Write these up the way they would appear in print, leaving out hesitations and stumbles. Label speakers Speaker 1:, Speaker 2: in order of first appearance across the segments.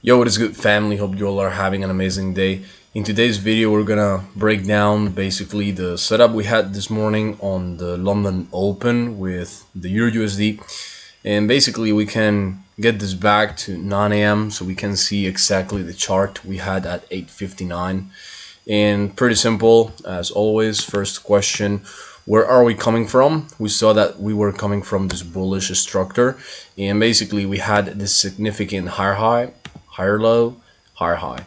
Speaker 1: Yo, what is good, family? Hope you all are having an amazing day. In today's video, we're gonna break down basically the setup we had this morning on the London Open with the Eurusd, and basically we can get this back to 9 a.m. so we can see exactly the chart we had at 8:59. And pretty simple as always. First question: where are we coming from? We saw that we were coming from this bullish structure, and basically we had this significant higher high, higher low, higher high.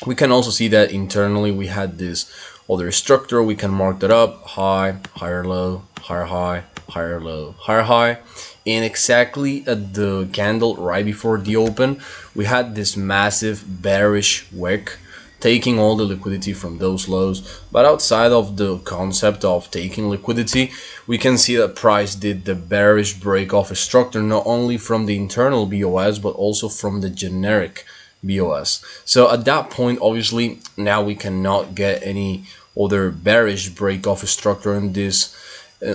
Speaker 1: We can also see that internally we had this other structure. We can mark that up: high, higher low, higher high, higher low, higher high. And exactly at the candle right before the open, we had this massive bearish wick, taking all the liquidity from those lows. But outside of the concept of taking liquidity, we can see that price did the bearish break off structure, not only from the internal BOS but also from the generic BOS. So at that point, obviously now we cannot get any other bearish break off structure in this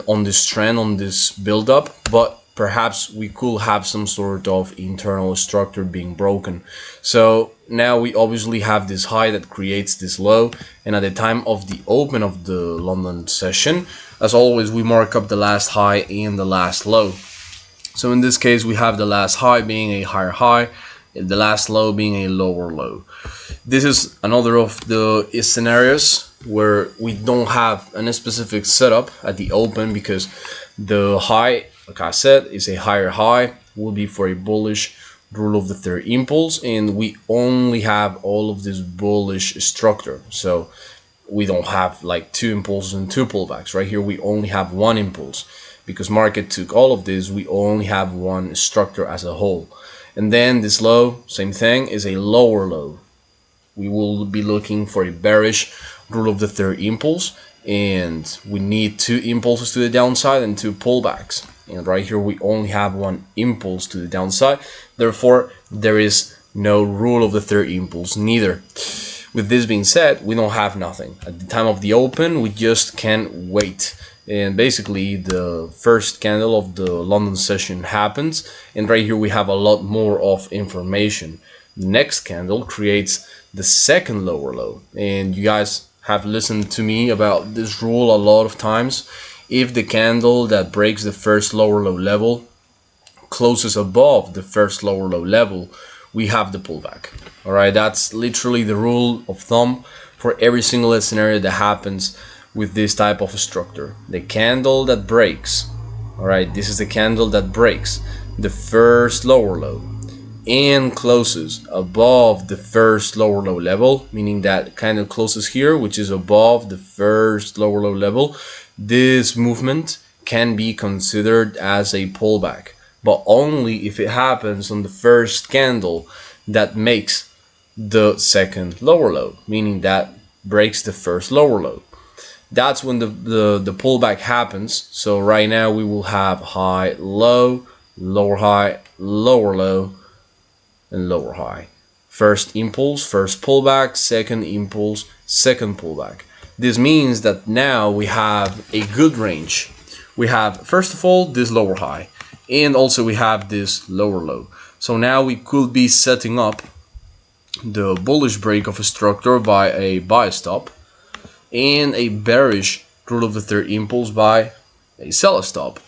Speaker 1: on this trend, on this build up, but perhaps we could have some sort of internal structure being broken. So now we obviously have this high that creates this low, and at the time of the open of the London session, as always, we mark up the last high and the last low. So in this case, we have the last high being a higher high, the last low being a lower low. This is another of the scenarios where we don't have a specific setup at the open, because the high, like I said, is a higher high, will be for a bullish rule of the third impulse, and we only have all of this bullish structure. So we don't have like two impulses and two pullbacks. Right here we only have one impulse, because market took all of this. We only have one structure as a whole. And then this low, same thing, is a lower low. We will be looking for a bearish rule of the third impulse, and we need two impulses to the downside and two pullbacks. And right here we only have one impulse to the downside, therefore there is no rule of the third impulse neither. With this being said, we don't have nothing at the time of the open. We just can't wait, and basically the first candle of the London session happens, and right here we have a lot more of information. The next candle creates the second lower low, and you guys have listened to me about this rule a lot of times. If the candle that breaks the first lower low level closes above the first lower low level, we have the pullback. All right, that's literally the rule of thumb for every single scenario that happens with this type of structure. The candle that breaks, all right, this is the candle that breaks the first lower low and closes above the first lower low level, meaning that candle closes here, which is above the first lower low level. This movement can be considered as a pullback, but only if it happens on the first candle that makes the second lower low, meaning that breaks the first lower low. That's when the pullback happens. So right now we will have high, low, lower high, lower low, and lower high. First impulse, first pullback, second impulse, second pullback. This means that now we have a good range. We have, first of all, this lower high, and also we have this lower low. So now we could be setting up the bullish break of a structure by a buy stop, and a bearish rule of the third impulse by a sell stop.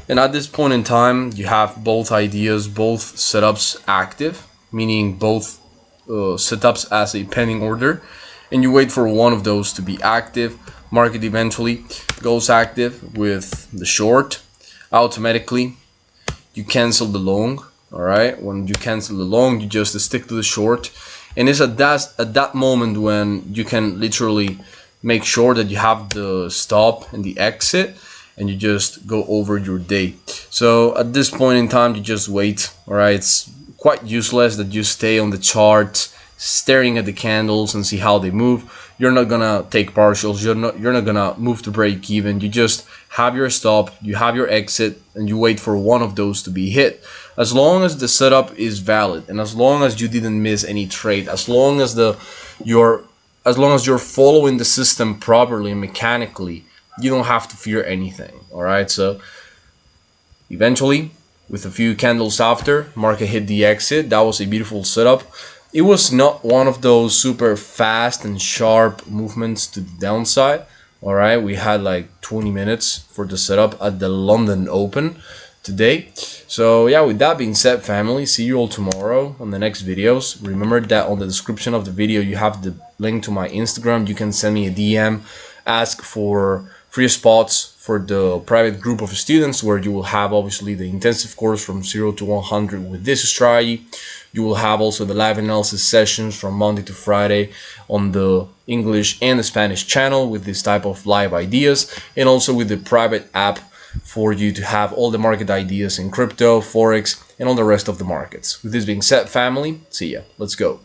Speaker 1: And at this point in time, you have both ideas, both setups active, meaning both setups as a pending order, and you wait for one of those to be active. Market eventually goes active with the short. Automatically you cancel the long. All right, when you cancel the long, you just stick to the short, and it's at that moment when you can literally make sure that you have the stop and the exit, and you just go over your day. So at this point in time, you just wait. All right, it's quite useless that you stay on the chart staring at the candles and see how they move. You're not gonna take partials, you're not gonna move to break even. You just have your stop, you have your exit, and you wait for one of those to be hit. As long as the setup is valid, and as long as you didn't miss any trade, as long as you're following the system properly and mechanically, you don't have to fear anything. All right, so eventually with a few candles after, market hit the exit. That was a beautiful setup. It was not one of those super fast and sharp movements to the downside. All right, we had like 20 minutes for the setup at the London Open today. So yeah, with that being said, family, see you all tomorrow on the next videos. Remember that on the description of the video you have the link to my Instagram. You can send me a DM, ask for free spots for the private group of students, where you will have obviously the intensive course from 0 to 100 with this strategy. You will have also the live analysis sessions from Monday to Friday on the English and the Spanish channel with this type of live ideas, and also with the private app for you to have all the market ideas in crypto, forex, and all the rest of the markets. With this being said, family, see ya. Let's go.